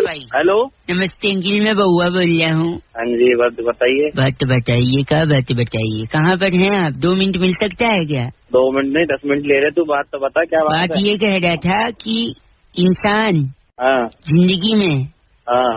भाई। हेलो, नमस्ते अंकिल, मैं बउआ बोल रहा हूँ। हाँ जी, बात बताइए। बात बताइए, क्या बात बताइए, कहाँ पर हैं आप? 2 मिनट मिल सकता है क्या? 2 मिनट नहीं 10 मिनट ले रहे तू, बात तो बता क्या बात है? ये कह रहा था कि इंसान जिंदगी में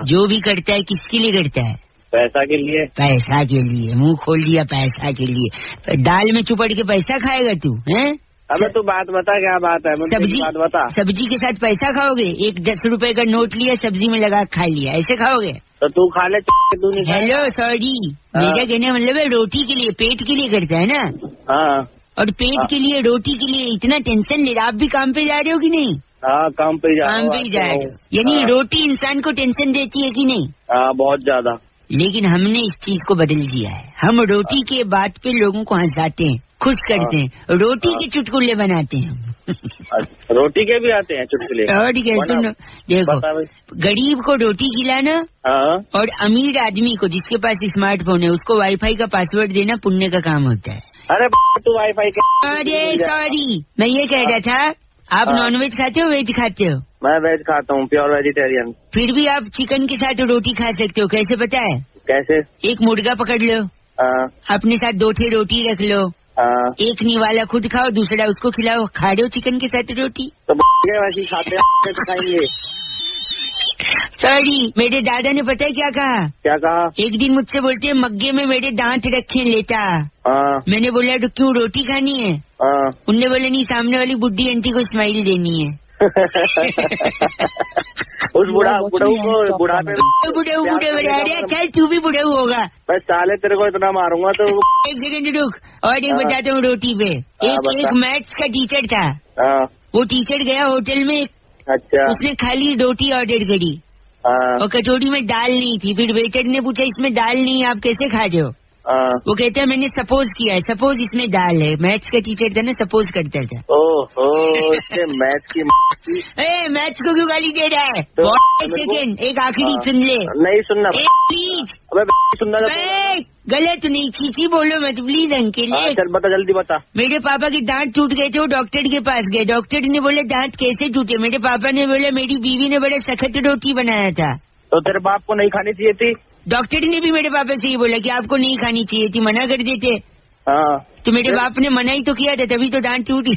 जो भी करता है किसके लिए करता है? पैसा के लिए। पैसा के लिए। मुंह खोल दिया, पैसा के लिए। दाल में चुपड़ के पैसा खाएगा तू? हैं? अबे तू बात बता, क्या बात है? सब्जी बात बता। सब्जी के साथ पैसा खाओगे? एक 10 रुपए का नोट लिया, सब्जी में लगा खा लिया, ऐसे खाओगे? तो तू खा ले, तू नहीं। हेलो सॉरी, मेरा कहने मतलब है रोटी के लिए, पेट के लिए करता है ना। हाँ। और पेट के लिए, रोटी के लिए इतना टेंशन ले रहा। आप भी काम पे जा रहे हो कि नहीं? हाँ, काम पे जा रहे हो। यानी रोटी इंसान को टेंशन देती है कि नहीं? हाँ, बहुत ज्यादा। लेकिन हमने इस चीज को बदल दिया है। हम रोटी के बात पे लोगों को हंसाते हैं, खुश करते हैं, रोटी के चुटकुले बनाते हैं। रोटी के भी आते हैं चुटकुले? और सुनो, देखो, गरीब को रोटी खिलाना और अमीर आदमी को जिसके पास स्मार्टफोन है उसको वाईफाई का पासवर्ड देना पुण्य का काम होता है। अरे तू वाईफाई अरे सॉरी, मैं ये कह रहा था, आप नॉनवेज खाते हो, वेज खाते हो? मैं वेज खाता हूँ, प्योर वेजिटेरियन। फिर भी आप चिकन के साथ रोटी खा सकते हो, कैसे पता है? कैसे? एक मुर्गा पकड़ लो, अपने साथ 2 ठे रोटी रख लो, एक निवाला खुद खाओ, दूसरा उसको खिलाओ, खा रहे हो चिकन के साथ रोटी। तो वैसे खाते हैं। सॉरी, मेरे दादा ने पता है क्या कहा? क्या कहा? एक दिन मुझसे बोलते हैं मग्गे में मेरे दांत रखे लेटा। मैंने बोला तो क्यों, रोटी खानी है? उनने बोला नहीं, सामने वाली बुड्ढी आंटी को स्माइल देनी है। उस बुढ़ापे अच्छा तू भी बुढ़ऊ होगा। मैं साले तेरे को इतना मारूंगा तो। एक सेकंड रुक, और एक बताता हूँ रोटी पे। एक मैथ्स का टीचर था, वो टीचर गया होटल में। अच्छा। उसने खाली रोटी ऑर्डर करी और कटोरी में दाल नहीं थी। फिर वेटर ने पूछा इसमें दाल नहीं, आप कैसे खा रहे हो? वो कहता है मैंने सपोज किया है, सपोज इसमें दाल है। मैथ्स का टीचर था ना, सपोज करता था। मैथ्स की मैथ्स को क्यों गाली दे रहा है? सेकेंड, एक आखिरी सुन ले। नहीं सुनना प्लीज। सुनना गलत नहीं, चीची बोलो मत प्लीज अंकिल। चल बता, जल्दी बता। मेरे पापा के दांत टूट गए थे, वो डॉक्टर के पास गए। डॉक्टर ने बोले दांत कैसे टूटे? मेरे पापा ने बोला मेरी बीवी ने बड़ा सख्त रोटी बनाया था। तो तेरे बाप को नहीं खानी चाहिए थी? डॉक्टर ने भी मेरे पापा से ये बोला कि आपको नहीं खानी चाहिए थी, मना कर देते। तो मेरे बाप ने मना ही तो किया था, तभी तो दांत टूटी।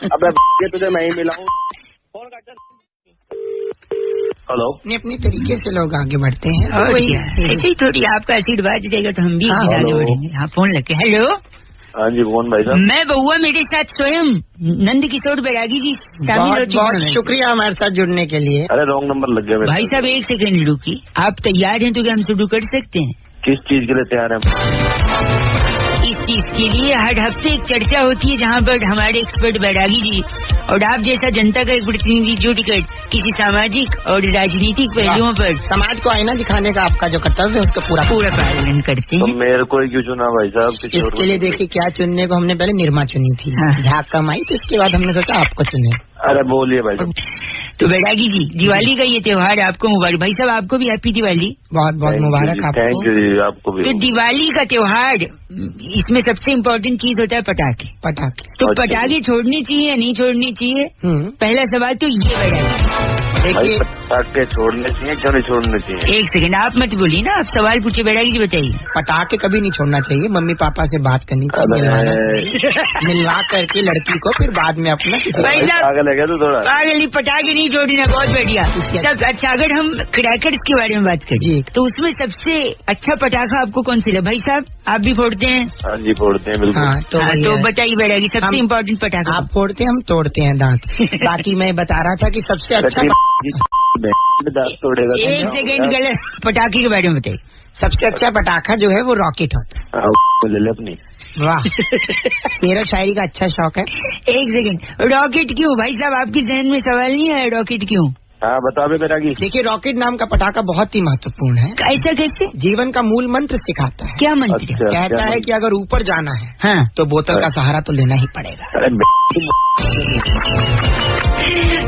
अब तुझे मैं ही मिलाऊं। हेलो। अपने तरीके से लोग आगे बढ़ते हैं और ऐसे ही थोड़ी आपका आशीर्वाद देगा तो हम भी आगे बढ़ेंगे। हाँ, फोन लगे। हेलो। हाँ जी, कौन भाई साहब? मैं बउआ, मेरे साथ स्वयं नंद किशोर बैरागी जी शामिल हो चुके हैं। बहुत शुक्रिया हमारे साथ जुड़ने के लिए। अरे रॉन्ग नंबर लग गया भाई साहब, एक सेकंड रुकी। आप तैयार हैं तो क्या हम शुरू कर सकते हैं? किस चीज के लिए तैयार हैं? इस चीज के लिए हर हफ्ते एक चर्चा होती है जहाँ पर हमारे एक्सपर्ट बैरागी जी और आप जैसा जनता का एक प्रतिनिधि जुटकर किसी सामाजिक और राजनीतिक पहलुओं पर समाज को आईना दिखाने का आपका जो कर्तव्य है उसका पूरा पालन करते हैं। तो मेरे को क्यों चुना भाई साहब? इसके लिए देखिए क्या चुनने को, हमने पहले निर्मा चुनी थी, झाक कम आई, तो इसके बाद हमने सोचा आपको चुने। अरे बोलिए भाई साहब। तो बैरागी जी, दिवाली का ये त्योहार आपको मुबारक। भाई साहब आपको भी हैप्पी दिवाली। बहुत बहुत मुबारक आपको। थैंक यू, आपको भी। तो दिवाली का त्योहार, इसमें सबसे इम्पोर्टेंट चीज होता है पटाखे। तो पटाखे छोड़नी चाहिए या नहीं छोड़नी चाहिए? पहला सवाल तो ये बैरागी। देखिए, पटाखे छोड़ने चाहिए, क्यों नहीं छोड़ने चाहिए? एक सेकंड, आप मत बोलिए ना, आप सवाल पूछे बैरागी जी, बताइए। पटाखे कभी नहीं छोड़ना चाहिए, मम्मी पापा से बात करनी चाहिए, मिलवा करके लड़की को, फिर बाद में अपना। पागल है तो थोड़ा पटाखे नहीं छोड़ना, बहुत बढ़िया। अच्छा, अगर हम क्रैकर्स के बारे में बात करें तो उसमें सबसे अच्छा पटाखा आपको कौन सा लगा? भाई साहब आप भी फोड़ते हैं? हाँ जी, फोड़ते हैं बिल्कुल। तो बताइए बैरागी, सबसे इम्पोर्टेंट पटाखा। आप फोड़ते हैं, हम तोड़ते हैं दांत। बाकी मैं बता रहा था कि सबसे अच्छा तोड़ेगा। एक सेकेंड, गलत। पटाखे के बारे में बताइए। सबसे अच्छा पटाखा जो है वो रॉकेट होता है। ले ले अपनी। वाह, मेरा शायरी का अच्छा शौक है। एक सेकेंड, रॉकेट क्यों? भाई साहब आपके जहन में सवाल नहीं आया रॉकेट क्यों? हाँ बता बे बैरागी। देखिए, रॉकेट नाम का पटाखा बहुत ही महत्वपूर्ण है। ऐसा कैसे? जीवन का मूल मंत्र सिखाता है। क्या मंत्र? कहता है कि अगर ऊपर जाना है तो बोतल का सहारा तो लेना ही पड़ेगा।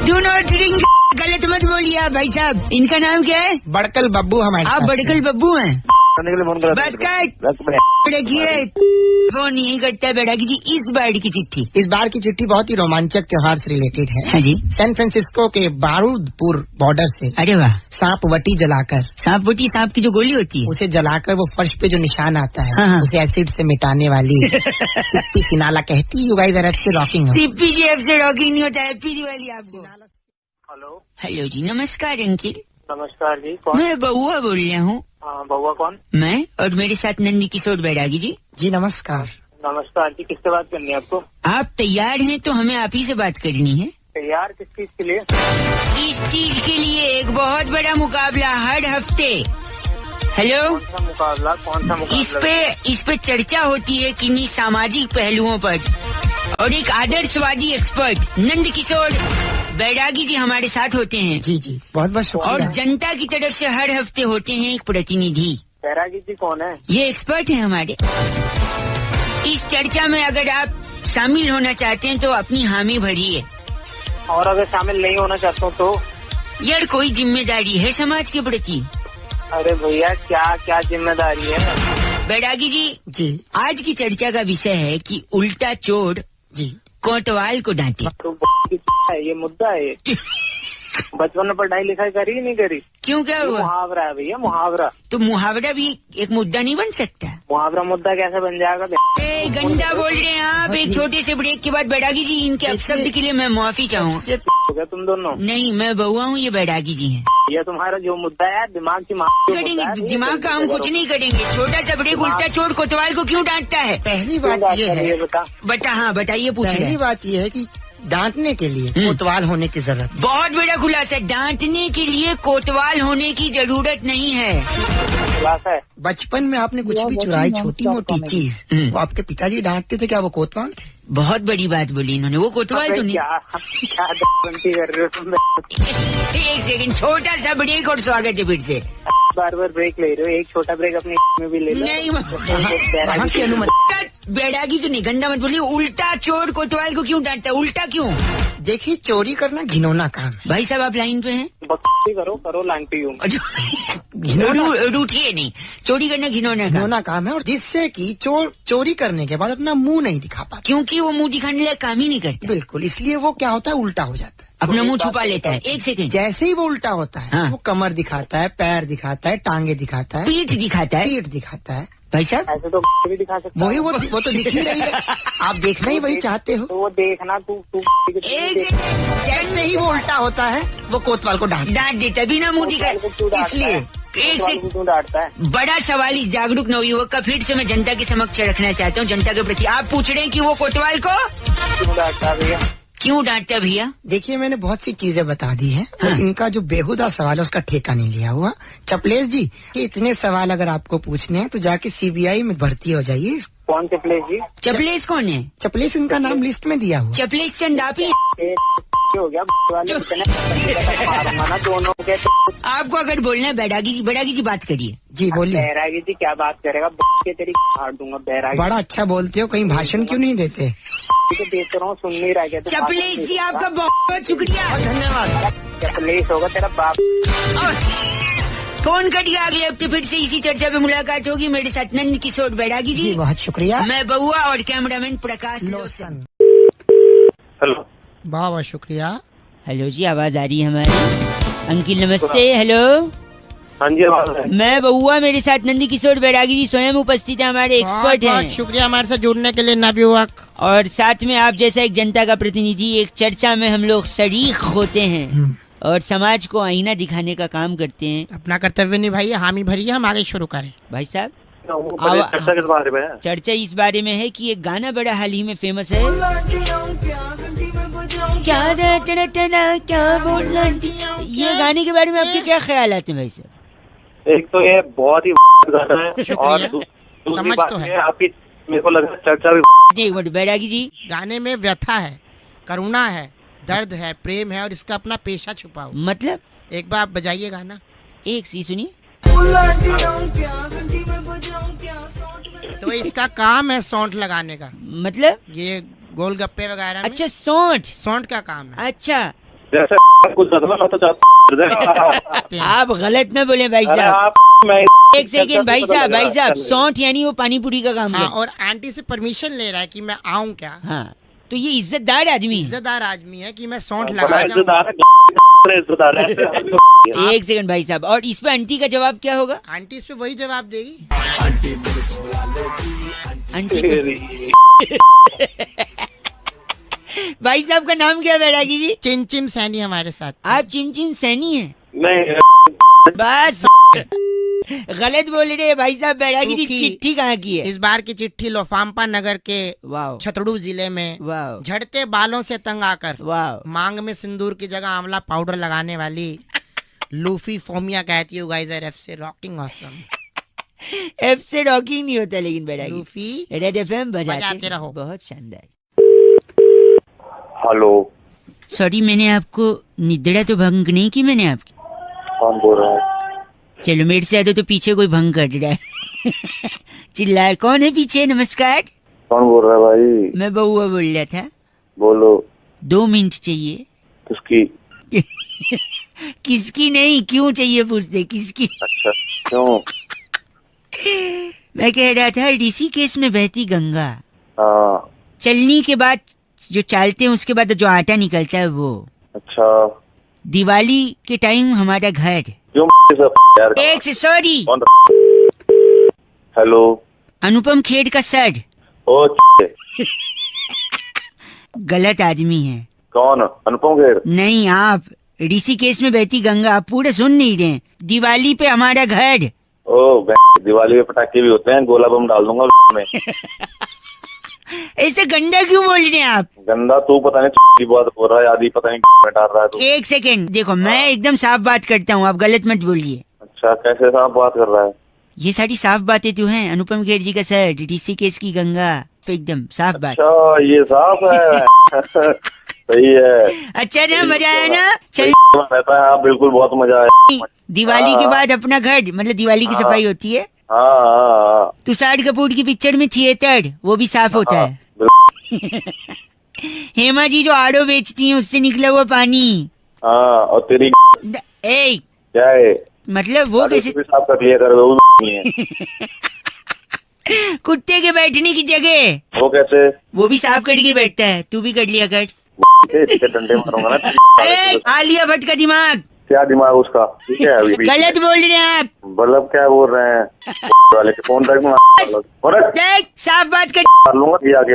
Do not drink. गलत मत बोलिए आप भाई साहब। इनका नाम क्या है? बड़कल बब्बू। हमारे आप बड़कल बब्बू हैं? करने के लिए फोन करा। बस कर देखिए, फोन नहीं करता बैरागी जी। इस बार की चिट्ठी, इस बार की चिट्ठी बहुत ही रोमांचक त्योहार से रिलेटेड है। हाँ जी। सैन फ्रांसिस्को के बारूदपुर बॉर्डर से अरे वाह, सांपवटी जलाकर, सांपवटी सांप की जो गोली होती है उसे जलाकर वो फर्श पे जो निशान आता है, हाँ। उसे एसिड से मिटाने वाली सिप्पी सिनाला कहती, you guys are absolutely rocking. Sippi ji एफ से रॉकिंग नहीं होता है, पीली वाली आपको। हेलो। हेलो जी, नमस्कार अंकिल। नमस्कार जी, कौन? मैं बउआ बोल रहा हूँ। हाँ, बउआ कौन? मैं और मेरे साथ नंदी किशोर बैरागी जी। जी नमस्कार। नमस्कार जी, किससे बात करनी है आपको? आप तैयार हैं तो हमें आप ही से बात करनी है। तैयार किस चीज के लिए? इस चीज के लिए एक बहुत बड़ा मुकाबला हर हफ्ते। हेलो, कौन सा मुकाबला? कौन सा मुकाबला? इस पे चर्चा होती है किन्हीं सामाजिक पहलुओं पर, और एक आदर्शवादी एक्सपर्ट नंद किशोर बैरागी जी हमारे साथ होते हैं। जी जी, बहुत बहुत शुक्रिया। और जनता की तरफ से हर हफ्ते होते हैं एक प्रतिनिधि। बैरागी जी कौन है? ये एक्सपर्ट है हमारे। इस चर्चा में अगर आप शामिल होना चाहते हैं तो अपनी हामी भरिए, और अगर शामिल नहीं होना चाहता हूँ तो? यार कोई जिम्मेदारी है समाज के प्रति। अरे भैया, क्या क्या जिम्मेदारी है? बैरागी जी, जी आज की चर्चा का विषय है कि उल्टा चोर जी कोतवाल को डांटे। तो है ये मुद्दा है। बचपन में पढ़ाई लिखाई करी नहीं करी? क्यों, क्या हुआ? मुहावरा है भैया, मुहावरा। तो मुहावरा भी एक मुद्दा नहीं बन सकता? मुहावरा मुद्दा कैसे बन जाएगा? गंदा बोल रहे हैं आप। एक छोटे से ब्रेक के बाद बैरागी जी, इनके अपशब्द के लिए मैं माफी चाहूँ। तुम दोनों? नहीं, मैं बउआ हूँ, ये बैरागी जी हैं। ये तुम्हारा जो मुद्दा है दिमाग की करेंगे दिमाग का हम कुछ नहीं करेंगे। छोटा सा ब्रेक। उल्टा चोर कोतवाल को क्यों डांटता है? पहली बात ये है, बता। हाँ बताइए, पूछिए। पहली बात ये है कि डांटने के लिए कोतवाल होने की जरूरत। बहुत बड़ा खुलासा। डांटने के लिए कोतवाल होने की जरूरत नहीं है। बचपन में आपने कुछ भी चुराई छोटी मोटी चीज, वो आपके पिताजी डांटते थे, क्या वो कोतवाल थे? बहुत बड़ी बात बोली इन्होंने। वो कोतवाल तो नहीं। क्या कर रहे हो तुम? एक सेकंड, छोटा सा ब्रेक और स्वागत है फिर से। बार बार ब्रेक ले रहे हो, एक छोटा ब्रेक अपने में भी ले लो। नहीं, की अनुमति। बैरागी तो नहीं, गंदा मत बोलिए। उल्टा चोर कोतवाल को क्यों डांटता है? उल्टा क्यों? देखिए, चोरी करना घिनौना काम है। भाई साहब, आप लाइन पे हैं? करो लाइन पे हूँ। रूठिए नहीं, चोरी करना घिनौना काम है, और जिससे कि चोरी करने के बाद अपना मुंह नहीं दिखा पाता, क्योंकि वो मुंह दिखाने लायक काम ही नहीं करता। बिल्कुल, इसलिए वो क्या होता है, उल्टा हो जाता है, अपना मुंह छुपा लेता है। एक सेकंड, जैसे ही वो उल्टा होता है, वो कमर दिखाता है, पैर दिखाता है, टांगे दिखाता है, पीठ दिखाता है। भाई साहब, ऐसे तो भी दिखा सकता वही वो तो दिख ही रही है। आप देखना ही वही चाहते हो। तो वो देखना तू जैसे ही वो उल्टा होता है, वो कोतवाल को डांट देता, बिना मुंह दिखाए। इसलिए क्यों डांटता है? बड़ा सवाल इस जागरूक नवयुवक का फिर से मैं जनता के समक्ष रखना चाहता हूँ, जनता के प्रति। आप पूछ रहे हैं कि वो कोतवाल को क्यों डांटता भैया? क्यों डांटता भैया? देखिए, मैंने बहुत सी चीजें बता दी हैं। हाँ। इनका जो बेहुदा सवाल है उसका ठेका नहीं लिया हुआ। चपलेश जी, कि इतने सवाल अगर आपको पूछने हैं तो जाके सीबीआई में भर्ती हो जाइए। कौन चपलेश जी? चपलेश कौन है? चपलेश इनका नाम लिस्ट में दिया हुआ। चपलेश चंद आप ही हो गया दोनों के। आपको अगर बोलना है बैरागी जी बात करिए। जी बोलिए। बैरागी जी क्या बात करेगा? तेरी फाड़ दूंगा बैरागी। बड़ा अच्छा बोलते हो, कहीं भाषण क्यों नहीं देते? देख रहा हूँ, सुन नहीं रहा क्या? चपलेश जी, आपका बहुत शुक्रिया, धन्यवाद। चपलेश होगा तेरा बाप। फोन कट गया। अगले हफ्ते फिर से इसी चर्चा पे मुलाकात होगी। मेरे साथ नंद किशोर बैरागी जी। बहुत शुक्रिया। मैं बउआ और कैमरामैन प्रकाश लोसन। हेलो, बहुत शुक्रिया। हेलो जी, आवाज आ रही है हमारी? अंकिल नमस्ते। हेलो, हाँ जी, आवाज है। मैं बउआ, मेरे साथ नंदी किशोर बैरागी जी स्वयं उपस्थित है, हमारे एक्सपर्ट हैं। बहुत शुक्रिया हमारे साथ जुड़ने के लिए नवयुवक। और साथ में आप जैसा एक जनता का प्रतिनिधि। एक चर्चा में हम लोग शरीक होते हैं और समाज को आईना दिखाने का काम करते हैं। अपना कर्तव्य निभाइए, हामी भरिए, हम आगे शुरू करें। भाई साहब, चर्चा किस बारे में है? चर्चा इस बारे में है कि एक गाना बड़ा हाल ही में फेमस है। क्या बोलना, ये गाने के बारे में आपके क्या ख्याल आते हैं भाई साहब? एक तो ये बहुत ही गाना है, और दूसरी बात है आपकी, मेरे को लगा चर्चा भी। एक मिनट बैरागी जी, गाने में व्यथा है, करुणा है, दर्द है, प्रेम है, और इसका अपना पेशा छुपा हुआ। मतलब एक बार आप बजाइए गाना। एक सी सुनिए। तो इसका काम है सौंठ लगाने का। मतलब ये गोलगप्पे वगैरह। अच्छा, सौंठ का काम है। अच्छा, जैसे कुछ बदलना तो चाहते आप गलत न बोले भाई साहब। आप मैं एक सेकेंड भाई साहब सौंठ यानी वो पानी पूरी का काम हाँ, और आंटी से परमिशन ले रहा है कि मैं आऊँ क्या। हाँ, तो ये इज्जतदार आदमी है कि मैं सौंठ लगा जाऊँ। एक सेकंड भाई साहब, और इस पे आंटी का जवाब क्या होगा? आंटी इस पे वही जवाब देगी। आंटी भाई साहब का नाम क्या है बैरागी जी? चिमचिम सैनी हमारे साथ। आप चिमचिम सैनी है? नहीं बस गलत बोल रहे हैं भाई साहब। बैरागी जी चिट्ठी कहाँ की है? इस बार की चिट्ठी लोफाम्पा नगर के वाह छतड़ू जिले में वाह झड़ते बालों से तंग आकर वाह मांग में सिंदूर की जगह आंवला पाउडर लगाने वाली लूफी फोमिया कहती हूँ गाइस आर एफ से रॉकिंग ऑसम। एफ से रॉकिंग नहीं होता लेकिन बैरागी। लूफी रेड एफएम बजाते रहो। बहुत शानदार। हेलो, सॉरी मैंने आपको निद्रा तो भंग नहीं की मैंने आपकी। कौन बोल रहा है? चलो मेरे से आते तो पीछे कोई भंग कर रहा है। चिल्ला कौन है पीछे? नमस्कार। कौन बोल रहा है भाई? मैं बउआ बोल रहा था। बोलो। 2 मिनट चाहिए। किसकी? किसकी नहीं, क्यों चाहिए पूछते किसकी। अच्छा, क्यों? मैं कह रहा था ऋषिकेश में बहती गंगा, हाँ। चलनी के बाद जो चालते हैं उसके बाद जो आटा निकलता है वो। अच्छा। दिवाली के टाइम हमारा घर। क्यों सब यार? एक से सॉरी। हेलो, अनुपम खेर का सर। ओ गलत आदमी है। कौन? अनुपम खेर? नहीं, आप। ऋषिकेश में बहती गंगा आप पूरे सुन नहीं रहे। दिवाली पे हमारा घर। ओ दिवाली में पटाखे भी होते हैं, गोला बम डाल दूंगा में। ऐसे गंदा क्यों बोल रहे हैं आप? गंदा तू पता नहीं की बात बोल रहा है, आदि पता नहीं डाल रहा है तू। एक सेकेंड देखो, मैं एकदम साफ बात करता हूँ, आप गलत मत बोलिए। अच्छा, कैसे साफ बात कर रहा है? ये सारी साफ बातें तो हैं। अनुपम खेर जी का सर, ऋषिकेश की गंगा, तो एकदम साफ बात। अच्छा, ये साफ है। सही है। अच्छा ना, मजा आया ना? चल रहता है। हाँ बिल्कुल, बहुत मजा आया। दिवाली के बाद अपना घर, मतलब दिवाली की सफाई होती है। हाँ। तुषार कपूर की पिक्चर में थिएटर, वो भी साफ होता है। हेमा जी जो आड़ो बेचती हैं उससे निकला हुआ पानी। हाँ, और तेरी ए क्या है मतलब वो कैसे साफ कर लिया कर? वो नहीं है। कुत्ते के बैठने की जगह वो कैसे? वो भी साफ करके बैठता है, तू भी कर लिया कर। डंडे मारूंगा ना। आलिया भट्ट का दिमाग। क्या दिमाग उसका? ठीक है, अभी गलत बोल रहे हैं आप। मतलब क्या बोल रहे हैं? वाले के फोन देख साफ बात कर लूंगा ये आगे।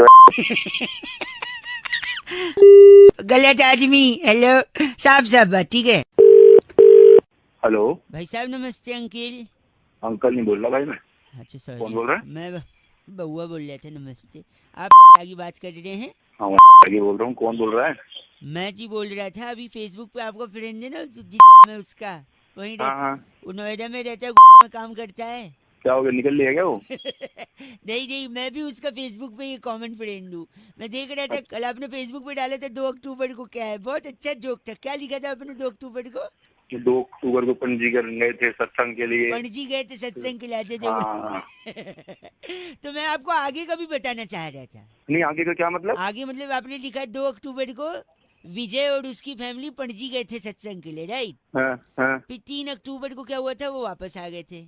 गलत आदमी। हेलो, साफ बात, ठीक है। हेलो भाई साहब नमस्ते। अंकिल? अंकल नहीं बोल रहा भाई मैं। अच्छा सॉरी। कौन बोल रहा है? मैं बउआ बोल रहे थे। नमस्ते। आप आगे बात कर रहे हैं? हाँ आगे बोल रहा हूँ। कौन बोल रहा है? मैं जी बोल रहा था, अभी फेसबुक पे आपका फ्रेंड है ना में उसका, वहीं वो नोएडा में रहता है, में काम करता है। क्या हो गया, निकल लिया क्या वो? नहीं, मैं भी उसका फेसबुक पे ये कॉमन फ्रेंड हूँ। मैं देख रहा था कल आपने फेसबुक पे डाला था 2 अक्टूबर को, क्या है, बहुत अच्छा जोक था। क्या लिखा था आपने 2 अक्टूबर को? 2 अक्टूबर को पणजी गए थे सत्संग के लिए। पणजी गए थे सत्संग के लिए। तो मैं आपको आगे का भी बताना चाह रहा था। नहीं, आगे का क्या मतलब? आगे मतलब आपने लिखा है 2 अक्टूबर को विजय और उसकी फैमिली पणजी गए थे सत्संग के लिए, राइट? फिर 3 अक्टूबर को क्या हुआ था, वो वापस आ गए थे।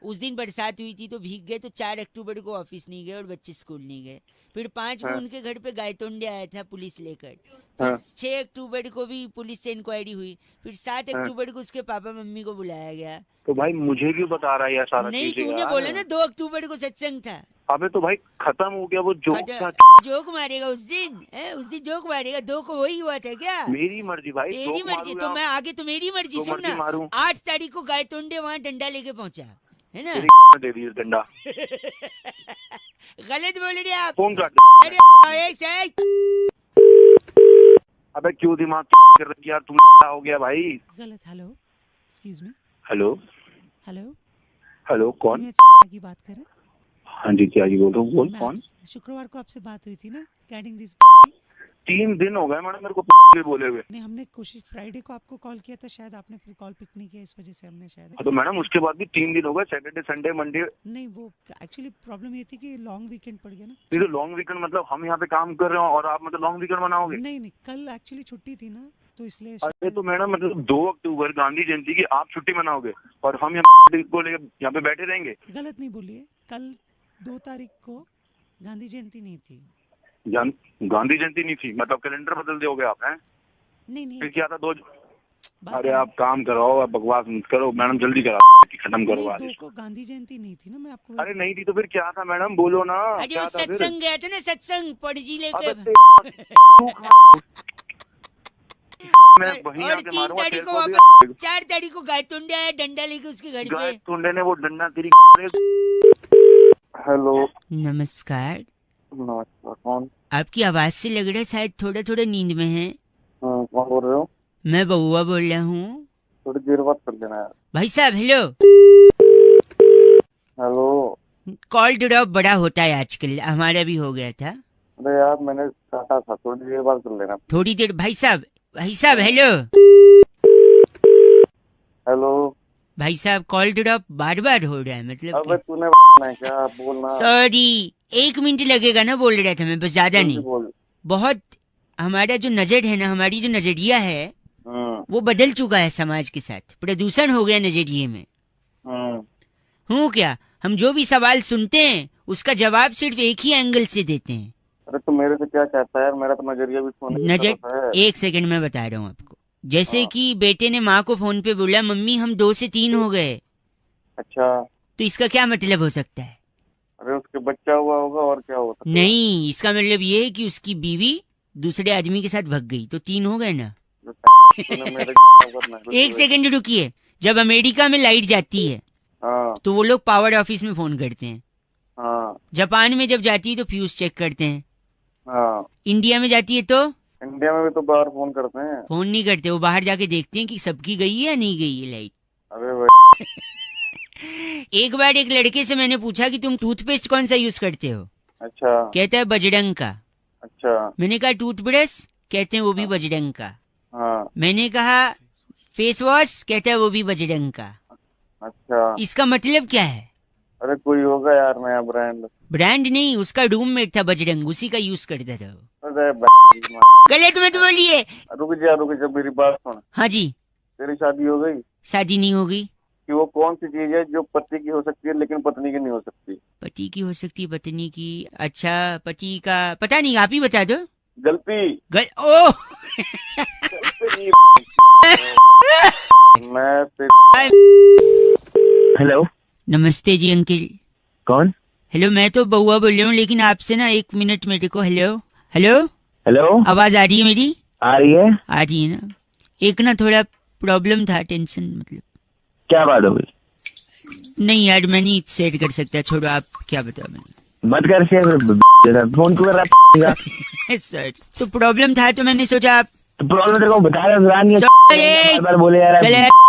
उस दिन बरसात हुई थी तो भीग गए, तो 4 अक्टूबर को ऑफिस नहीं गए और बच्चे स्कूल नहीं गए। फिर 5 को उनके घर पे गायतोंडे आया था पुलिस लेकर। फिर 6 अक्टूबर को भी पुलिस से इंक्वायरी हुई। फिर 7 अक्टूबर को उसके पापा मम्मी को बुलाया गया। तो भाई मुझे क्यों बता रहा है यार सारा? नहीं, तूने बोला ना 2 अक्टूबर को सत्संग था। अबे तो भाई खत्म हो गया वो जोक था। जोक मारेगा उस दिन उस दिन जोक मारेगा। 2 को वही हुआ था क्या? मेरी मर्जी भाई, तेरी मर्जी तो मैं आगे तो मेरी मर्जी। सुन ना, 8 तारीख को गायतोंडे वहाँ डंडा लेके पहुंचा है ना। दे दी डंडा। गलत बोल रहे आप। फोन काट। अबे क्यों दिमाग कर रही यार तुम? हो गया भाई गलत। Hello, excuse me. Hello hello hello, कौन की बात कर रहे हैं? हाँ जी, क्या जी बोल रहा हूँ। कौन? शुक्रवार को आपसे बात हुई थी ना रिगार्डिंग दिस। 3 दिन हो गए मैडम मेरे को बोले हुए। नहीं, हमने कोशिश फ्राइडे को आपको कॉल किया था, शायद आपने फिर कॉल पिक नहीं किया, इस वजह से हमने शायद। तो मैडम उसके बाद भी 3 दिन हो गए, सैटरडे संडे मंडे। नहीं, वो एक्चुअली प्रॉब्लम ये थी कि लॉन्ग वीकेंड पड़ गया ना। ये तो लॉन्ग वीकेंड मतलब हम यहाँ पे काम कर रहे हो और आप मतलब लॉन्ग वीकेंड मनाओगे? नहीं, कल एक्चुअली छुट्टी थी ना, तो इसलिए। अरे तो मैडम मतलब 2 अक्टूबर गांधी जयंती की आप छुट्टी मनाओगे और हम यहाँ को लेकर यहाँ पे बैठे रहेंगे? गलत नहीं बोलिए, कल 2 तारीख को गांधी जयंती नहीं थी। गांधी जयंती नहीं थी मतलब कैलेंडर बदल दोगे आप? हैं नहीं फिर क्या था 2? अरे आप काम करो, आप बकवास मत करो मैडम, जल्दी करो, खत्म करो आज। 2 को गांधी जयंती नहीं थी ना, मैं आपको। अरे नहीं थी तो फिर क्या था मैडम, बोलो ना। अरे वो सत्संग गया था ना, सत्संग पड़जी लेकर। मैं वहीं और आके 3 मारूंगा तारीख तेरे को को भी। वापस 4 तारीख को गायतुंडे आया डंडा लेके उसके घर पे। गायतुंडे ने वो डंडा तेरी। हेलो नमस्कार। नमस्कार, कौन? आपकी आवाज से लग रहा है शायद थोड़ा थोड़ा नींद में है। कौन बोल रहे हो? मैं बउआ बोल रहा हूँ। थोड़ी देर बात कर लेना यार। भाई साहब हेलो। हेलो। कॉल ड्रॉप बड़ा होता है आजकल, हमारा भी हो गया था। अरे यार मैंने काटा था, थोड़ी देर बात कर लेना। थोड़ी देर। भाई साहब हेलो। हेलो भाई साहब कॉल ड्रॉप बार बार हो रहा है मतलब। अबे तूने क्या बोलना? सॉरी 1 मिनट लगेगा ना, बोल रहा था मैं, बस ज्यादा नहीं। बोल। बहुत हमारा जो नजर है ना, हमारी जो नजरिया है वो बदल चुका है समाज के साथ। प्रदूषण हो गया नजरिए में। हूँ क्या, हम जो भी सवाल सुनते हैं उसका जवाब सिर्फ एक ही एंगल से देते हैं। अरे तो मेरे से क्या चाहता है यार, मेरा तो नजरिया भी नजर 1 सेकंड में बता रहा हूँ आपको। जैसे कि बेटे ने माँ को फोन पे बोला मम्मी हम 2 से 3 हो गए। अच्छा तो इसका क्या मतलब हो सकता है? अरे उसके बच्चा हुआ होगा और क्या होगा? नहीं, इसका मतलब ये है कि उसकी बीवी दूसरे आदमी के साथ भग गई, तो 3 हो गए ना। 1 सेकंड रुकिए। जब अमेरिका में लाइट जाती है तो वो लोग पावर ऑफिस में फोन करते हैं। जापान में जब जाती है तो फ्यूज चेक करते हैं। इंडिया में जाती है तो इंडिया में भी तो बाहर फोन करते हैं। फोन नहीं करते, वो बाहर जाके देखते हैं कि सबकी गई है या नहीं गई है लाइट। अरे भाई एक बार एक लड़के से मैंने पूछा कि तुम टूथपेस्ट कौन सा यूज करते हो? अच्छा। कहता है बजरंग का। अच्छा। मैंने कहा टूथब्रश? कहते हैं वो भी बजरंग का। हाँ। मैंने कहा फेस वॉश? कहता है वो भी बजरंग का। अच्छा इसका मतलब क्या है? अरे कोई होगा यार नया ब्रांड नहीं, उसका रूममेट था बजरंग, उसी का यूज करता था वो। अरे गलत मत बोलिए। रुक जा मेरी बात सुन। हाँ जी। तेरी शादी हो गई? शादी नहीं होगी। कि वो कौन सी चीज है जो पति की हो सकती है लेकिन पत्नी की नहीं हो सकती? पति की हो सकती है पत्नी की? अच्छा पति का पता नहीं, आप ही बता दो। गलती। ओ मैं हेलो। नमस्ते जी अंकिल। कौन? हेलो मैं तो बउआ बोल रहा हूँ, लेकिन आपसे ना 1 मिनट मेरे को। Hello hello hello. आवाज आ रही है मेरी? आ रही है। आ रही है ना। एक ना थोड़ा प्रॉब्लम था, टेंशन मतलब। क्या बात हो गई? नहीं यार मैं नहीं सेट कर सकता, छोड़ो आप क्या बताओ। मैंने मत कर शेयर, फोन क्यों कर रहा है? सर तो प्रॉब्लम था तो मैंने सोचा आप प्रॉब्लम तेरे को बता रहा बार बोले यार।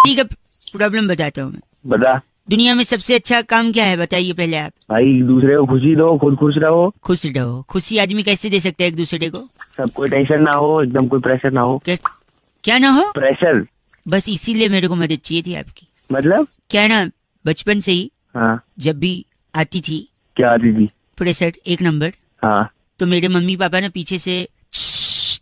ठीक है प्रॉब्लम बताता हूँ मैं। बता। दुनिया में सबसे अच्छा काम क्या है बताइए पहले आप। भाई दूसरे को खुशी दो, खुद खुश रहो। खुश रहो। खुशी आदमी कैसे दे सकता है एक दूसरे को? सब कोई टेंशन ना हो, एकदम कोई प्रेशर ना हो। क्या ना हो? प्रेशर। बस इसीलिए मेरे को मदद चाहिए थी आपकी। मतलब क्या ना, बचपन से ही जब भी आती थी। क्या आती थी? Pressure 1 number. तो मेरे मम्मी पापा ना पीछे से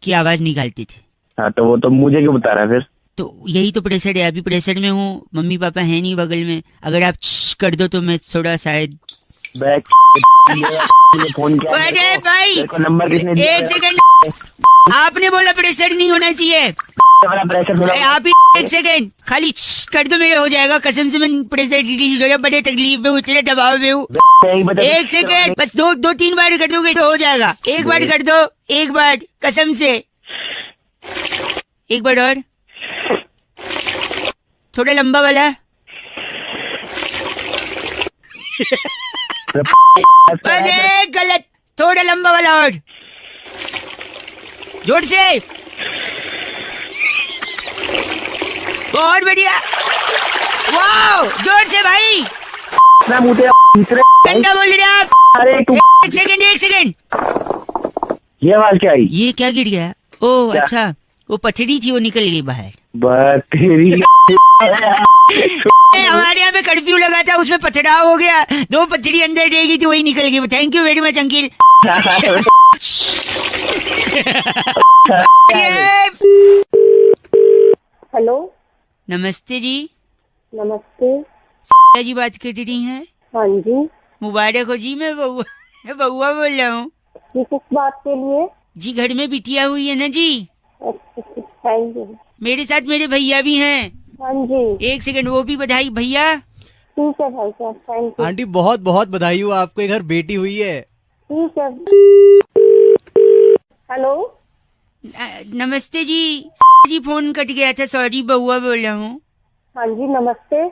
की आवाज निकालते थे। तो वो तो मुझे क्यों बता रहा है फिर? तो यही तो प्रेशर है, अभी प्रेशर में हूँ, मम्मी पापा है नहीं बगल में। अगर आप कर दो तो मैं थोड़ा शायद फोन किया। अरे भाई नंबर किसने दिया? 1 सेकंड, आपने बोला प्रेशर नहीं होना चाहिए। प्रेशर आप ही 1 सेकंड खाली कर दो, मेरा हो जाएगा। कसम से मैं प्रेशर रिलीज हो गया, बड़े तकलीफ में उतने दबाव में हूँ। 1 सेकंड बस, 2-3 बार कर दोगे तो हो जाएगा। 1 बार कर दो, 1 बार कसम से। 1 बार और, थोड़ा लंबा वाला। अरे गलत, थोड़ा लंबा वाला और जोर से। बहुत बढ़िया, वाह जोर से भाई। गंदा बोल रहे आप। अरे 1 सेकंड 1 सेकंड, ये आवाज क्या आई? ये क्या गिर गया? ओ अच्छा वो पथरी थी, वो निकल गई बाहर। हमारे यहाँ पे कर्फ्यू लगा था, उसमें पथराव हो गया, 2 पथरी अंदर रहेगी थी, वही निकल गई। Thank you very much uncle. Hello. नमस्ते जी। नमस्ते जी बात कर रही हैं? हाँ जी। मुबारक हो जी, मैं बउआ बोल रहा हूँ जी। किस बात के लिए? जी घर में बिटिया हुई है ना जी। Thank you. मेरे साथ मेरे भैया भी हैं। हाँ जी। एक सेकंड, वो भी बधाई भैया। ठीक है भाई साहब, थैंक यू। आंटी बहुत बहुत बधाई हो, आपके घर बेटी हुई है। ठीक है। हेलो। नमस्ते जी। जी फोन कट गया था, सॉरी, बउआ बोल रहा हूँ। हाँ जी नमस्ते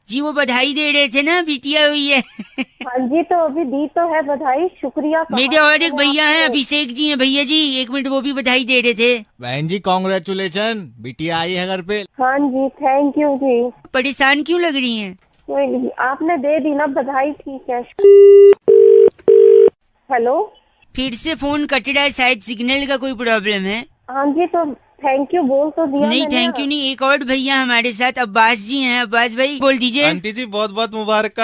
जी वो बधाई दे रहे थे ना, बिटिया हुई है। हाँ जी, तो अभी दी तो है बधाई, शुक्रिया। मेरे और एक भैया हैं, अभिषेक जी हैं भैया जी, 1 मिनट, वो भी बधाई दे रहे थे। बहन जी कॉन्ग्रेचुलेशन, बिटिया आई है घर पे। हाँ जी थैंक यू जी। परेशान क्यों लग रही हैं? आपने दे दी ना बधाई, ठीक है। हेलो। फिर से फोन कट रहा है, शायद सिग्नल का कोई प्रॉब्लम है। हाँ जी, तो थैंक यू बोल तो दिया। नहीं थैंक यू नहीं, एक और भैया हमारे साथ अब्बास जी हैं, अब्बास भाई बोल दीजिए। आंटी जी बहुत बहुत मुबारक।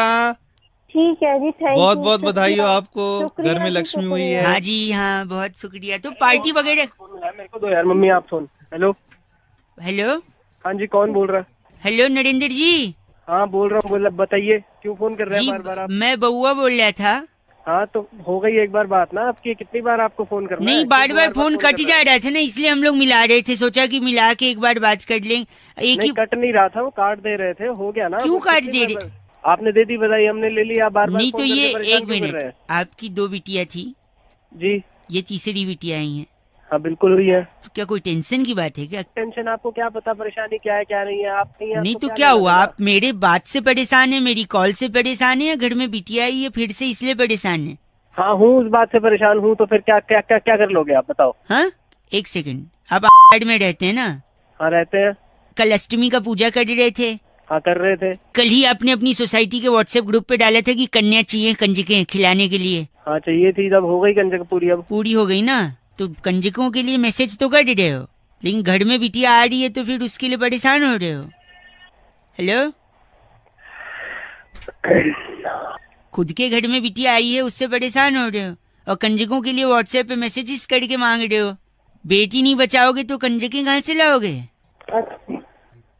ठीक है जी, थैंक यू। बहुत बहुत बधाई हो आपको, घर में लक्ष्मी हुई है। हाँ जी हाँ, बहुत शुक्रिया। तो पार्टी वगैरह मेरे को दो यार, मम्मी आप फोन। हेलो। हेलो। हाँ जी, कौन बोल रहा है? हेलो नरेंद्र जी। हाँ बोल रहा हूँ, बताइए क्यों फोन कर रहे हैं बार बार आप? मैं बउआ बोल रहा था। हाँ तो हो गई एक बार बात ना आपकी, कितनी बार आपको फोन करना है? नहीं, बार बार फोन कट जा रहा था ना, इसलिए हम लोग मिला रहे थे, सोचा कि मिला के एक बार बात कर लें। एक ही कट नहीं रहा था, वो काट दे रहे थे, हो गया ना। क्यों काट दे रहे? आपने दे दी बधाई, हमने ले लिया, बार बार नहीं तो ये 1 मिनट, आपकी 2 बिटिया थी जी, ये तीसरी बिटिया आई है। हाँ बिल्कुल हुई है। तो क्या कोई टेंशन की बात है क्या? टेंशन आपको क्या पता, परेशानी क्या है क्या नहीं है, आप नहीं तो क्या हुआ, आप मेरे बात से परेशान है, मेरी कॉल से परेशान है, या घर में बिटिया आई है फिर से इसलिए परेशान है? हाँ हूँ, उस बात से परेशान हूँ। तो फिर क्या क्या क्या क्या कर लोगे आप, बताओ। हाँ 1 सेकंड, आप में रहते हैं ना? हाँ रहते हैं। कल अष्टमी का पूजा कर रहे थे? हाँ कर रहे थे। कल ही आपने अपनी सोसाइटी के व्हाट्सएप ग्रुप पे डाला था कि कन्या चाहिए कंजकें खिलाने के लिए। हाँ चाहिए थी, जब हो गई कंजक पूरी, अब पूरी हो गई ना, तो कंजकों के लिए मैसेज तो कर रहे हो, लेकिन घर में बिटिया आ रही है तो फिर उसके लिए परेशान हो रहे हो। हेलो। खुद के घर में बिटिया आई है उससे परेशान हो रहे हो, और कंजकों के लिए व्हाट्सएप पे मैसेजेस करके मांग रहे हो। बेटी नहीं बचाओगे तो कंजकें कहाँ से लाओगे?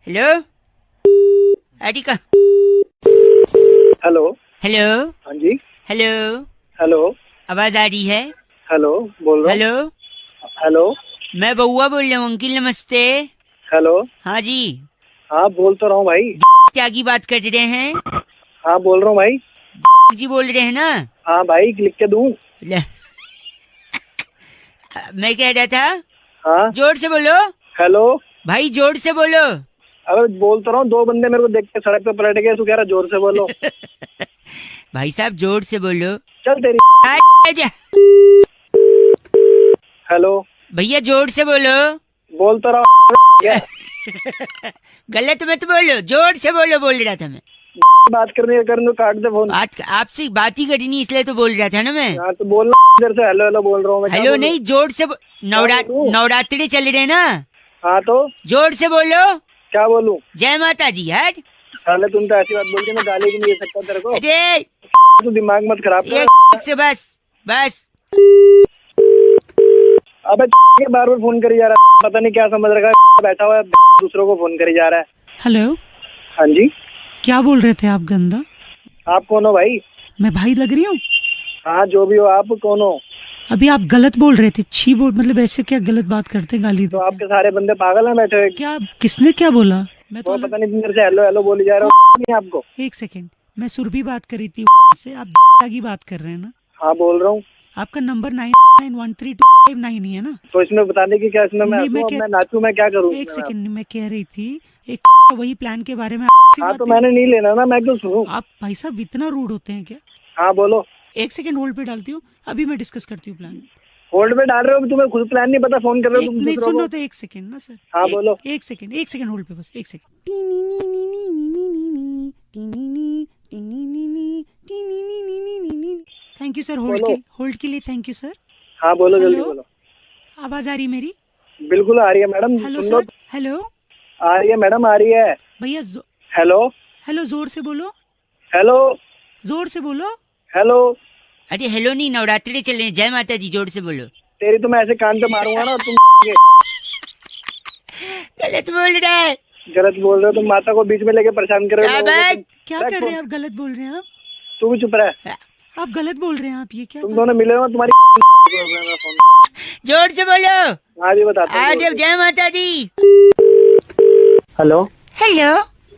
Hello areca. हेलो। हेलो। हाँ जी। हेलो। हेलो। आवाज आ रही है? हेलो बोल रहा हूँ। हेलो। हेलो। मैं बउआ बोल रहा हूँ अंकिल, नमस्ते। हेलो। हाँ जी। हाँ बोल तो रहा हूँ भाई। त्यागी बात कर रहे हैं? हाँ बोल रहा हूँ भाई। जी बोल रहे हैं ना? हाँ भाई, लिख के दूँ? मैं कह रहा था। हाँ जोर से बोलो। हेलो भाई जोर से बोलो। अरे बोल तो रहा हूँ, 2 बंदे मेरे को देख के सड़क पे पलट गए, तू कह रहा जोर से बोलो। भाई साहब जोर से बोलो। चल तेरी। हेलो भैया जोर से बोलो। बोल तो रहा हूँ। गलत मत बोलो, जोर से बोलो बोल रहा था मैं। बात करने तो काट दे फोन। आपसे बात ही करनी इसलिए तो बोल रहा था ना मैं। हाँ तो बोलना इधर से। हेलो हेलो बोल रहा हूँ मैं। हेलो नहीं, जोर से। नवरात्रि चल रहे ना? हाँ तो जोर से बोलो। क्या बोलूं? जय माता जी। यार साले तुम तो ऐसी बात बोलते, मैं गाली भी नहीं दे सकता तेरे को। अरे तू दिमाग मत खराब कर। एक से बस बस। अबे बार बार फोन करी जा रहा है, पता नहीं क्या समझ रखा है, बैठा हुआ है दूसरों को फोन करी जा रहा है। हेलो। हाँ जी। क्या बोल रहे थे आप गंदा? आप कौन हो भाई? मैं भाई लग रही हूँ? हाँ जो भी हो, आप कौन हो? अभी आप गलत बोल रहे थे, छी बोल, मतलब ऐसे क्या गलत बात करते हैं, गाली तो आपके सारे बंदे पागल हैं बैठे हुए? क्या? किसने क्या बोला? मैं तो पता नहीं, मेरे से हेलो हेलो बोली जा रहा हूँ आपको। 1 सेकेंड, मैं सुरभि बात कर रही थी से, आप की बात कर रहे हैं ना? हाँ बोल रहा हूँ। आपका नंबर 99132559 नहीं है ना? तो इसमें बताने की क्या, इसमें मैं नाचूं, मैं क्या करूँ? 1 सेकेंड, मैं कह रही थी एक वही प्लान के बारे में। हाँ तो मैंने नहीं लेना ना, मैं क्यों सुनूं? आप भाई साहब इतना रूड होते हैं क्या? हाँ बोलो। 1 सेकेंड होल्ड पे डालती हूँ, अभी मैं डिस्कस करती हूँ प्लान। होल्ड पे डाल रहे हो? तुम्हें खुद प्लान नहीं पता, फोन कर रहे हो तुम नहीं दूसरों को। सुनो तो 1 सेकेंड ना सर। हाँ बोलो। 1 सेकेंड होल्ड पे, बस 1 second. Thank you sir, hold के लिए थैंक यू सर। हाँ बोलो जल्दी बोलो। आवाज आ रही मेरी? बिल्कुल आ रही है मैडम। Hello sir. हेलो आ रही है मैडम, आ रही है भैया। हेलो हेलो, जोर से बोलो। हेलो जोर से बोलो। हेलो। अरे हेलो नहीं, नवरात्रि चल रहे हैं, जय माता दी, जोर से बोलो। तेरी तो मैं ऐसे कान पे मारूंगा ना तुम। गलत बोल रहा है। गलत बोल रहे हो तुम, माता को बीच में लेके परेशान कर रहे हो। क्या कर रहे हैं आप? गलत बोल रहे हैं आप। तू भी चुप रहा। आप गलत बोल रहे हैं आप। ये क्या तुम दोनों मिले हो तुम्हारी। जोर से बोलो। हाँ जी बताता हूँ। आज जय माता दी। हेलो हेलो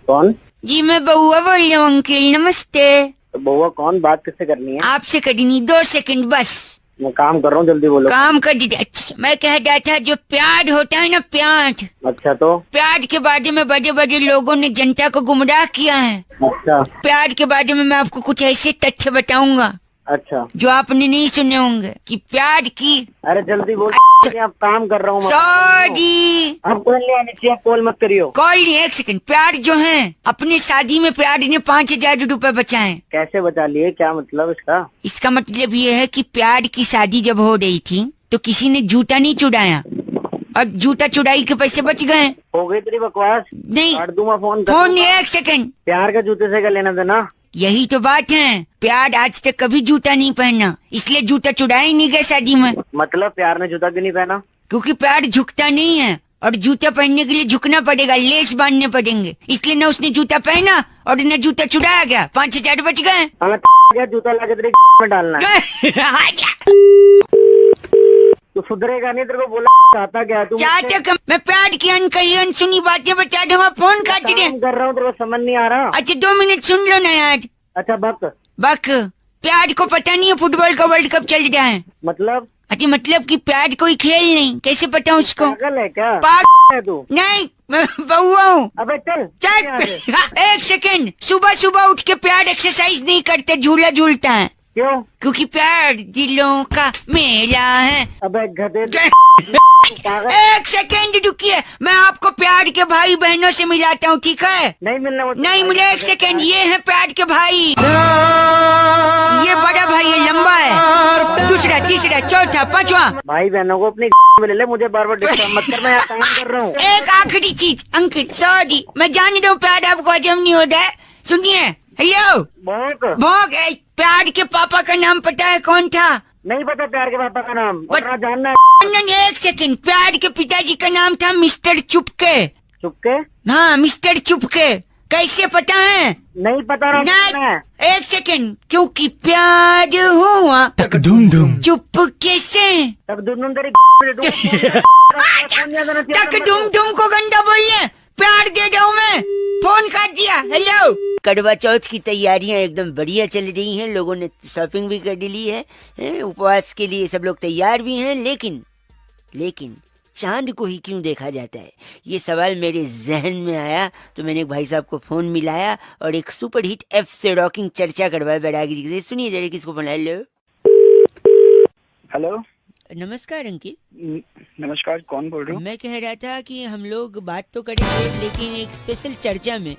कौन? जी मैं बउआ बोल रही हूँ अंकिल, नमस्ते। तो बउआ कौन? बात किससे करनी है? आपसे करनी 2 सेकंड बस। मैं काम कर रहा हूँ, जल्दी बोलो। काम कर दीजिए। अच्छा मैं कह रहा था जो प्याज होता है ना, प्याज। अच्छा तो प्याज के बारे में बड़े बड़े लोगों ने जनता को गुमराह किया है। अच्छा प्याज के बारे में मैं आपको कुछ ऐसे तथ्य बताऊंगा अच्छा जो आपने नहीं सुने होंगे कि प्याज की। अरे जल्दी बोल। आप काम कर रहा हूँ। सॉरी आप कॉल ले आने चाहिए, कॉल मत करियो। कॉल नहीं, 1 सेकंड। प्याज जो है अपनी शादी में प्याज ने 5000 रुपए बचाए। कैसे बचा लिए? क्या मतलब इसका? इसका मतलब ये है कि प्याज की शादी जब हो रही थी तो किसी ने जूता नहीं चुराया और जूता चुराई के पैसे बच गए। हो गई तेरी बकवास। नहीं काट दूंगा फोन। फोन नहीं, 1 सेकंड। प्यार के जूते से क्या लेना देना? यही तो बात है, प्यार आज तक कभी जूता नहीं पहना, इसलिए जूता चुराया ही नहीं गया शादी में। मतलब प्यार ने जूता क्यों नहीं पहना? क्योंकि प्यार झुकता नहीं है और जूता पहनने के लिए झुकना पड़ेगा, लेस बांधने पड़ेंगे, इसलिए न उसने जूता पहना और न जूता चुराया गया। 5000 बच गए। क्या जूता लाके तेरे में डालना है? तू सुधरेगा नहीं, तेरे को बोला चाहता क्या तू? चाहते मैं प्यार की अनकही अनसुनी बातें बता दूंगा। फोन काट दे। कर रहा हूँ, तेरे को समझ नहीं आ रहा। अच्छा 2 मिनट सुन लो ना यार। अच्छा बक प्यार को पता नहीं है फुटबॉल का वर्ल्ड कप चल रहा है। मतलब? अच्छा मतलब कि प्यार कोई खेल नहीं, कैसे पता उसको? पागल है क्या? पागल है तू? नहीं मैं बउआ हूँ। अबे चल। 1 सेकंड। सुबह सुबह उठ के प्यार एक्सरसाइज नहीं करते, झूला झूलता है। क्यों? क्योंकि प्यार दिलों का मेला है। अबे गधे। 1 सेकंड रुकिए, मैं आपको प्यार के भाई बहनों से मिलाता हूँ, ठीक है? नहीं मिलना। नहीं मिले। 1 सेकंड। ये है प्यार के भाई। ये बड़ा भाई है, लंबा है। दूसरा, तीसरा, चौथा, 5वां। भाई बहनों को अपनी में ले ले, मुझे बार बार डिस्टर्ब मत कर, मैं यहाँ काम कर रहा हूँ। एक आखिरी चीज अंकल, सॉरी मैं जान रहा हूँ प्यार आपको हजम नहीं होता है। सुनिए। हेलो भोग। प्यार के पापा का नाम पता है कौन था? नहीं पता प्यार के पापा का नाम। जानना है। 1 सेकंड। प्यार के पिताजी का नाम था मिस्टर चुपके। चुपके? हाँ मिस्टर चुपके। कैसे पता है? नहीं पता रहा। 1 सेकंड। क्योंकि प्यार हुआ तक धूम धूम चुपके से। तक धूम तेरी तक धूम को गंदा बोलिए। प्यार दे जाऊँ मैं। फोन काट दिया। हेलो। करवा चौथ की तैयारियां एकदम बढ़िया चल रही हैं, लोगों ने शॉपिंग भी कर ली है, उपवास के लिए सब लोग तैयार भी हैं। लेकिन चांद को ही क्यों देखा जाता है, ये सवाल मेरे जहन में आया तो मैंने एक भाई साहब को फोन मिलाया और एक सुपर हिट एफ से रॉकिंग चर्चा करवाया बैरागी जी से। सुनिए जरा किसको फोन। हेलो नमस्कार अंकिल। नमस्कार, कौन बोल रहे हो? मैं कह रहा था कि हम लोग बात तो करेंगे लेकिन एक स्पेशल चर्चा में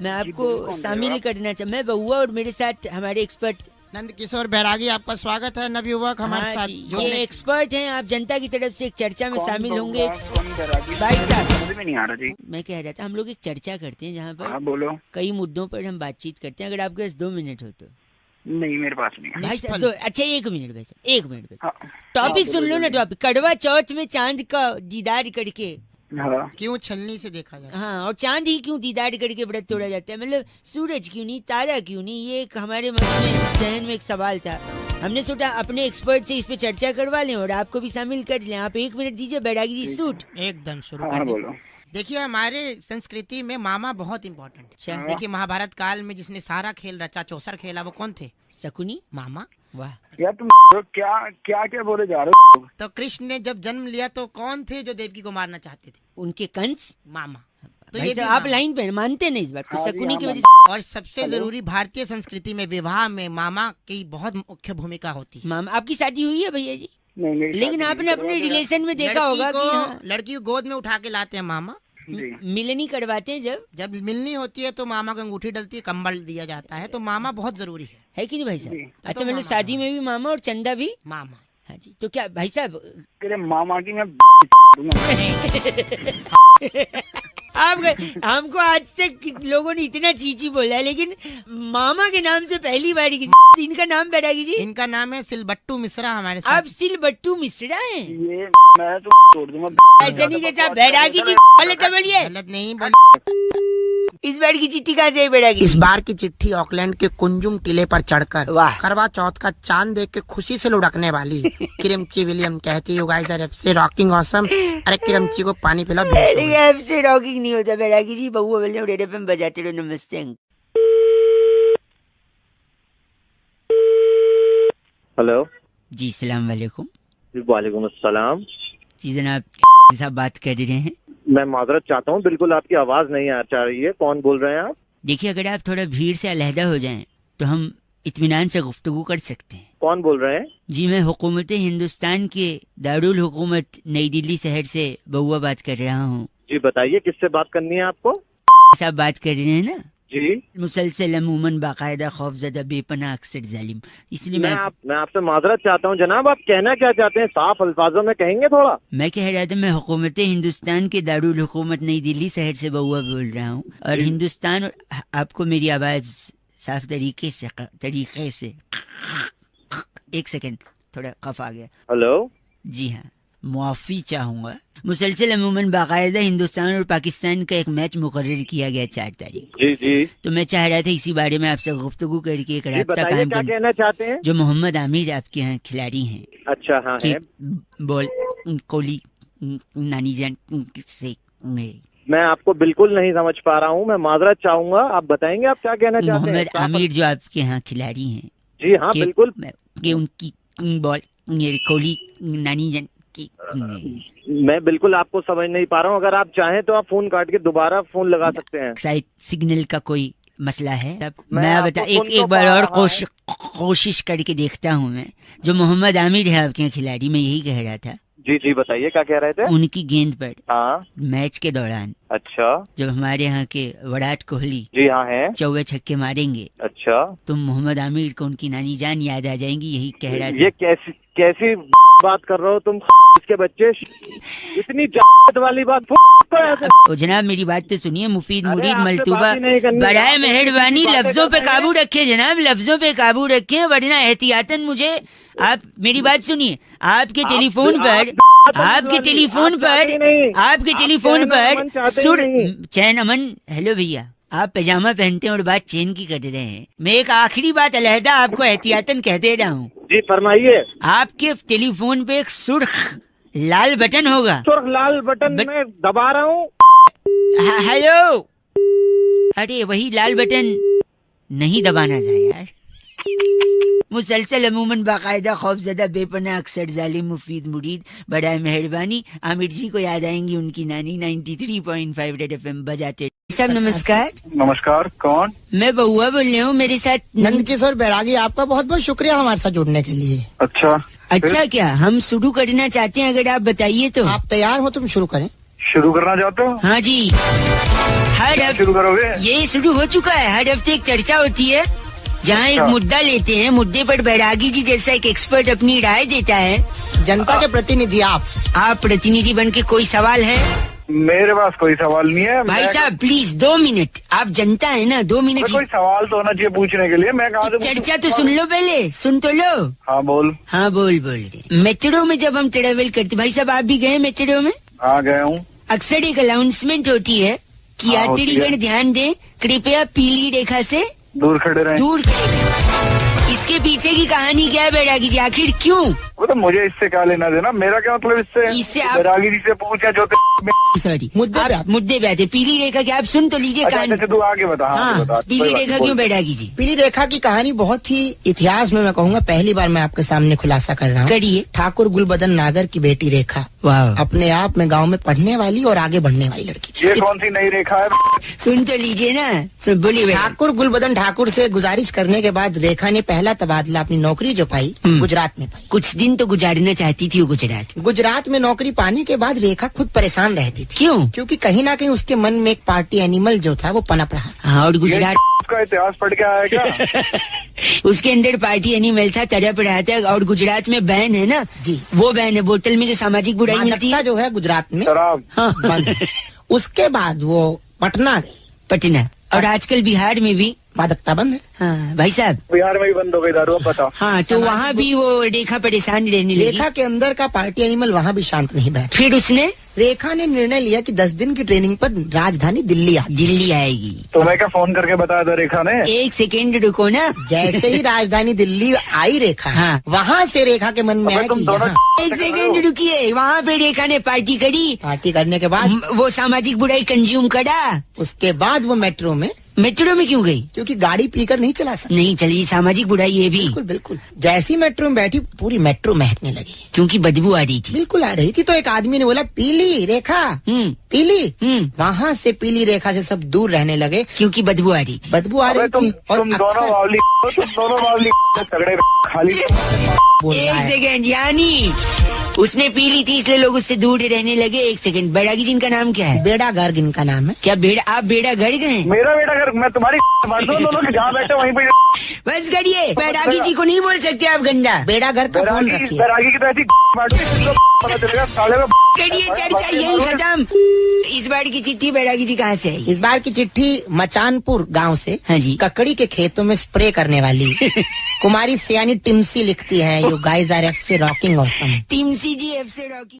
मैं आपको शामिल करना चाहता। मैं बउआ और मेरे साथ हमारे एक्सपर्ट नंद किशोर बैरागी, आपका स्वागत है नवयुवक हमारे साथ। ये एक्सपर्ट हैं, आप जनता की तरफ से एक चर्चा में शामिल होंगे। नहीं आ रहा जी। मैं कह रहा था हम लोग एक चर्चा करते हैं जहाँ पर बोलो। कई मुद्दों पर हम बातचीत करते हैं, अगर आपके पास 2 मिनट हो तो। नहीं मेरे पास नहीं है भाई साहब तो अच्छा 1 मिनट भाई साहब, 1 मिनट बस। टॉपिक सुन लो ना। टॉपिक करवा चौथ में चांद का दीदार करके क्यों छलनी से देखा जाए। हाँ और चांद ही क्यों दीदार करके व्रत तोड़ा जाता है, मतलब सूरज क्यों नहीं, तारा क्यों नहीं, ये एक हमारे मन में जहन में एक सवाल था। हमने सोचा अपने एक्सपर्ट से इस पे चर्चा करवा लें और आपको भी शामिल कर लें। आप 1 मिनट दीजिए बैरागी जी। सूट एकदम शुरू कर बोलो। देखिए हमारे संस्कृति में मामा बहुत इम्पोर्टेंट है। देखिए महाभारत काल में जिसने सारा खेल रचा, चौसर खेला, वो कौन थे? शकुनी मामा। वाह यार तुम क्या बोले जा रहे हो? तो कृष्ण ने जब जन्म लिया तो कौन थे जो देवकी को मारना चाहते थे? उनके कंस मामा। तो ये आप लाइन पे मानते नहीं इस बात को? शकुनी की वजह से। और सबसे जरूरी भारतीय संस्कृति में विवाह में मामा की बहुत मुख्य भूमिका होती है। मामा आपकी शादी हुई है भैया जी? नहीं, लेकिन आपने अपने रिलेशन में देखा होगा कि लड़की को गोद में उठा के लाते हैं मामा। मिलनी करवाते हैं, जब मिलनी होती है तो मामा को अंगूठी डलती है, कंबल दिया जाता है, तो मामा बहुत जरूरी है कि नहीं भाई साहब? अच्छा मतलब शादी में भी मामा और चंदा भी मामा। हाँ जी। तो क्या भाई साहब तेरे मामा की मैं आप हमको आज तक लोगों ने इतना चीची बोला है, लेकिन मामा के नाम से पहली बार इनका नाम बैरागी जी? इनका नाम है सिलबट्टू मिश्रा हमारे साथ। आप सिलबट्टू मिश्रा हैं? ये मैं तो छोड़ दूंगा। ऐसे नहीं कहता बैरागी जी, गलत बोलिए। गलत नहीं बोल। इस बार की चिट्ठी कहाँ से बैरागी? इस बार की चिट्ठी ऑकलैंड के कुंजुम टीले पर चढ़कर करवा चौथ का चांद देख के खुशी से लुढ़कने वाली किरमची विलियम कहती you guys are absolutely rocking awesome. अरे किरमची को पानी पिला। एब्सोल्युटली रॉकिंग नहीं होता बैरागी जी, बहुआ बोलने रेडियो पे बजाते रहो। नमस्ते। हेलो जी, सलाम वालेकुम। वालेकुम अस्सलाम। जी जनाब, साहब बात कर रहे हैं। मैं माजरत चाहता हूँ, बिल्कुल आपकी आवाज नहीं आ रही है। कौन बोल रहे हैं आप? देखिए, अगर आप थोड़ा भीड़ से अलहदा हो जाएं तो हम इत्मीनान से गुफ्तगू कर सकते हैं। कौन बोल रहे हैं? जी, मैं हुकूमत हिंदुस्तान के दारुल हुकूमत नई दिल्ली शहर से बहुआ बात कर रहा हूँ। जी बताइए, किससे बात करनी है आपको? साहब बात कर रहे हैं ना? जी। मुसलसल अमूमन बाकायदा खौफजदा बेपनाह अक्सर जालिम, इसलिए मैं आपसे माजरत चाहता हूँ जनाब। आप कहना क्या चाहते हैं, साफ अल्फाजों में कहेंगे थोड़ा? मैं कह रहा था, मैं हुकूमत हिंदुस्तान के दारुल हुकूमत नई दिल्ली शहर से बहुआ बोल रहा हूँ, और हिंदुस्तान आपको मेरी आवाज साफ तरीके से एक सेकंड, थोड़ा कफ आ गया। हेलो। जी हाँ, मुआफी चाहूंगा। मुसलसल अमूमन बाकायदा हिंदुस्तान और पाकिस्तान का एक मैच मुकर्रर किया गया 4 तारीख को। जी जी। तो मैं चाह रहा था इसी बारे में आपसे गुफ्तगू करके एक राब्ता कायम क्या कहना चाहते हैं? जो मोहम्मद आमिर आपके यहाँ खिलाड़ी हैं। अच्छा, हाँ है। बोल कोहली नानी जान से मैं आपको बिल्कुल नहीं समझ पा रहा हूँ, मैं माजरत चाहूंगा। आप बताएंगे आप क्या कहना चाहते हैं? मोहम्मद आमिर जो आपके यहाँ खिलाड़ी हैं। जी हाँ बिल्कुल। उनकी बॉल कोहली नानी जान की। मैं बिल्कुल आपको समझ नहीं पा रहा हूँ। अगर आप चाहें तो आप फोन काट के दोबारा फोन लगा सकते हैं। शायद सिग्नल का कोई मसला है। मैं बता एक बार और कोशिश करके देखता हूँ मैं। जो मोहम्मद आमिर है आपके खिलाड़ी, मैं यही कह रहा था। जी जी बताइए, क्या कह रहे थे? उनकी गेंद पर हाँ मैच के दौरान, अच्छा, जब हमारे यहाँ के विराट कोहली जी हाँ है चौवे छक्के मारेंगे, अच्छा, तो मोहम्मद आमिर को उनकी नानी जान याद आ जाएंगी, यही कह रहा था। ये कैसी बात कर रहे हो तुम इसके बच्चे? इतनी वाली बात। ओ जनाब, मेरी बात तो सुनिए। मुफीद मुरीद मलतूबा, बराए मेहरबानी लफ्जों पे काबू रखे जनाब, लफ्जों पे काबू रखे, वरना एहतियातन मुझे आप मेरी बात सुनिए। आपके टेलीफोन पर सुर चैन अमन। हेलो भैया, आप पैजामा पहनते हैं और बात चेन की कर रहे हैं। मैं एक आखिरी बात अलहदा आपको एहतियातन कह दे रहा हूँ। जी फरमाइए। आपके टेलीफोन पे एक सुर्ख लाल बटन होगा। सुर्ख लाल बटन मैं दबा रहा हूँ। हेलो, अरे वही लाल बटन नहीं दबाना था यार। मुसलसल अमूमन बाकायदा खौफजदा बेपनाह अक्सर जालिम मुफीद मुरीद, बड़ा मेहरबानी। आमिर जी को याद आएंगी उनकी नानी। 93.5 रेड FM बजाते। सर नमस्कार। नमस्कार, कौन? मैं बहुआ बोल रही हूँ, मेरे साथ नंदकिशोर बैरागी। आपका बहुत बहुत शुक्रिया हमारे साथ जुड़ने के लिए। अच्छा क्या हम शुरू करना चाहते हैं? अगर आप बताइए तो। आप तैयार हो? तुम शुरू करें। शुरू करना चाहते हो? हाँ जी। हर शुरू करोगे? ये शुरू हो चुका है। हर हफ्ते एक चर्चा होती है जहाँ एक मुद्दा लेते हैं, मुद्दे पर बैरागी जी जैसा एक एक्सपर्ट अपनी राय देता है। जनता के प्रतिनिधि आप प्रतिनिधि बन के। कोई सवाल है? मेरे पास कोई सवाल नहीं है भाई साहब, प्लीज 2 मिनट। आप जनता है ना, 2 मिनट। कोई सवाल तो होना चाहिए पूछने के लिए। मैं कहा तो चर्चा तो सुन लो, पहले सुन तो लो। हाँ बोल। हाँ बोल मेट्रो में जब हम ट्रेवल करते, भाई साहब आप भी गए मेट्रो में? हाँ गया हूँ। अक्सर एक अनाउंसमेंट होती है कि यात्रीगण ध्यान दें, कृपया पीली रेखा से दूर खड़े रहे। इसके पीछे की कहानी क्या है बैरागी जी? आखिर क्यों? वो तो मुझे इससे क्या लेना देना, मेरा क्या मतलब इससे आप बैरागी जी से पूछा जो सॉरी मुद्दे पे आते। पीली रेखा क्या आप सुन तो लीजिए कहानी। तू आगे बता। हाँ, पीली रेखा क्यों बैरागी जी? पीली रेखा की कहानी बहुत ही इतिहास में मैं कहूँगा पहली बार मैं आपके सामने खुलासा कर रहा हूँ। करिए। ठाकुर गुलबदन नागर की बेटी रेखा, अपने आप में गाँव में पढ़ने वाली और आगे बढ़ने वाली लड़की। ये कौन सी नई रेखा है? सुन तो लीजिए ना, बोलिए। ठाकुर गुलबदन ठाकुर से गुजारिश करने के बाद रेखा ने पहला तबादला अपनी नौकरी जो पाई गुजरात में पाई। कुछ दिन तो गुजारना चाहती थी वो गुजरात में नौकरी पाने के बाद रेखा खुद परेशान रहती थी। क्यों? क्योंकि कहीं ना कहीं उसके मन में एक पार्टी एनिमल जो था वो पनप रहा। हाँ, और गुजरात का इतिहास पढ़ के आया क्या? उसके अंदर पार्टी एनिमल था, तड़प रहा था। और गुजरात में बैन है ना जी, वो बैन है बोतल में जो सामाजिक बुराई मिलती है, जो है गुजरात में शराब बंद। उसके बाद वो पटना गई। पटना और आजकल बिहार में भी मादकता बंद है। हाँ भाई साहब, बिहार में भी बंद हो गई दारू, अब बताओ। हाँ तो वहाँ भी वो रेखा परेशान रहने लगी। रेखा के अंदर का पार्टी एनिमल वहाँ भी शांत नहीं बैठा। फिर उसने रेखा ने निर्णय लिया कि 10 दिन की ट्रेनिंग पर राजधानी दिल्ली आएगी। तो मैं क्या फोन करके बताया था रेखा ने? एक सेकेंड रुको ना। जैसे ही राजधानी दिल्ली आई रेखा, हाँ, वहाँ से रेखा के मन में आया कि एक सेकेंड रुकिए, वहाँ पे रेखा ने पार्टी करी। पार्टी करने के बाद वो सामाजिक बुराई कंज्यूम करा। उसके बाद वो मेट्रो में क्यों गई? क्योंकि गाड़ी पीकर नहीं चला सकती। नहीं चली, सामाजिक बुराई ये भी। बिल्कुल बिल्कुल। जैसी मेट्रो में बैठी पूरी मेट्रो महकने लगी, क्योंकि बदबू आ रही थी। बिल्कुल आ रही थी। तो एक आदमी ने बोला पीली रेखा, पीली। वहाँ से पीली रेखा से सब दूर रहने लगे, क्योंकि बदबू आ रही थी। बदबू आ रही थी। और तुम दोनों बावली झगड़े खाली। एक सेकेंड, यानी उसने पी ली थी इसलिए लोग उससे दूर रहने लगे। एक सेकंड, बैरागी जिनका नाम क्या है? बेड़ा गर्ग इनका नाम है। क्या आप बेड़ा गड़ गए? मेरा बेड़ा गर्ग, मैं तुम्हारी दोनों के जहाँ बैठे वहीं पे। बस करिए, बैरागी जी को नहीं बोल सकते आप गंदा। बेड़ा गर्ग का फोन रखिए। बैरागी की तो ऐसी पता चलेगा साले में। करिए चर्चा यही खत्म। इस बार की चिट्ठी बैरागी जी कहाँ से आई? इस बार की चिट्ठी मचानपुर गांव से। हाँ जी। ककड़ी के खेतों में स्प्रे करने वाली कुमारी सियानी टिम्सी लिखती है, यू गाइज आर एफ से रॉकिंग ऑसम। टिम्सी जी एफ से रॉकिंग।